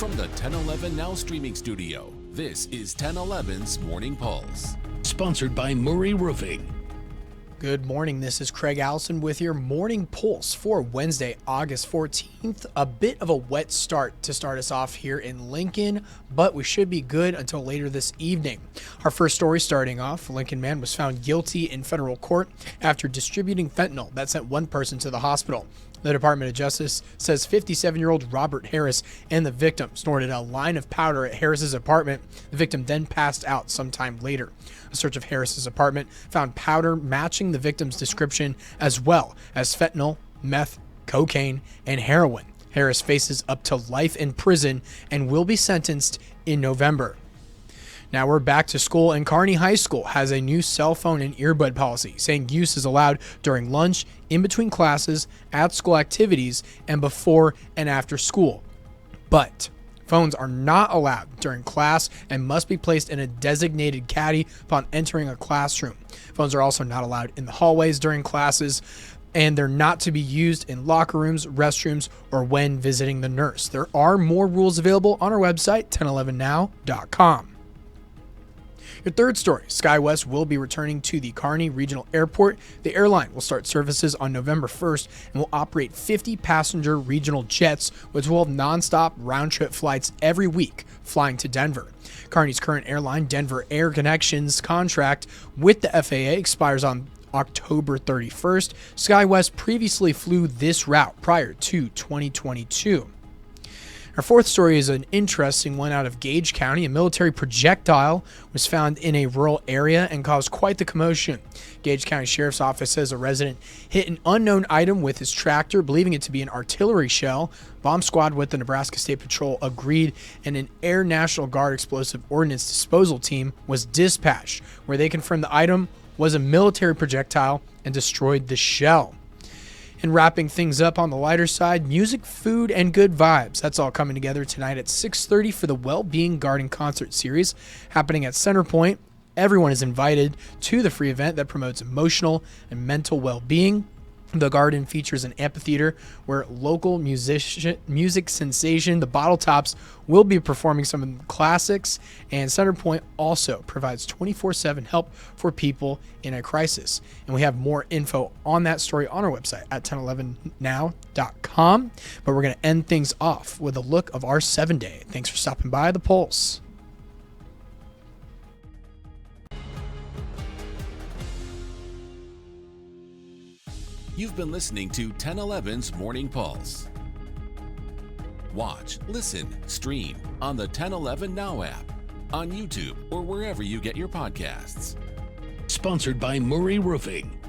From the 1011 Now streaming studio, this is 1011's Morning Pulse. Sponsored by Murray Roofing. Good morning, this is Craig Allison with your Morning Pulse for Wednesday, August 14th. A bit of a wet start to start us off here in Lincoln, but we should be good until later this evening. Our first story starting off, a Lincoln man was found guilty in federal court after distributing fentanyl that sent one person to the hospital. The Department of Justice says 57-year-old Robert Harris and the victim snorted a line of powder at Harris's apartment. The victim then passed out sometime later. A search of Harris's apartment found powder matching the victim's description, as well as fentanyl, meth, cocaine, and heroin. Harris faces up to life in prison and will be sentenced in November. Now we're back to school, and Kearney High School has a new cell phone and earbud policy saying use is allowed during lunch, in between classes, at school activities, and before and after school. But phones are not allowed during class and must be placed in a designated caddy upon entering a classroom. Phones are also not allowed in the hallways during classes, and they're not to be used in locker rooms, restrooms, or when visiting the nurse. There are more rules available on our website, 1011now.com. Your third story, SkyWest will be returning to the Kearney Regional Airport. The airline will start services on November 1st and will operate 50 passenger regional jets with 12 nonstop round-trip flights every week flying to Denver. Kearney's current airline, Denver Air Connections contract with the FAA expires on October 31st. SkyWest previously flew this route prior to 2022. Our fourth story is an interesting one out of Gage County. A military projectile was found in a rural area and caused quite the commotion. Gage County Sheriff's Office says a resident hit an unknown item with his tractor, believing it to be an artillery shell. Bomb squad with the Nebraska State Patrol agreed, and an Air National Guard explosive ordnance disposal team was dispatched, where they confirmed the item was a military projectile and destroyed the shell. And wrapping things up on the lighter side, music, food, and good vibes. That's all coming together tonight at 6:30 for the Wellbeing Garden Concert Series happening at Centerpointe. Everyone is invited to the free event that promotes emotional and mental well-being. The garden features an amphitheater where local music sensation, the Bottle Tops, will be performing some of the classics, and Centerpointe also provides 24/7 help for people in a crisis. And we have more info on that story on our website at 1011now.com. But we're going to end things off with a look of our 7-day. Thanks for stopping by The Pulse. You've been listening to 1011's Morning Pulse. Watch, listen, stream on the 1011 Now app, on YouTube, or wherever you get your podcasts. Sponsored by Murray Roofing.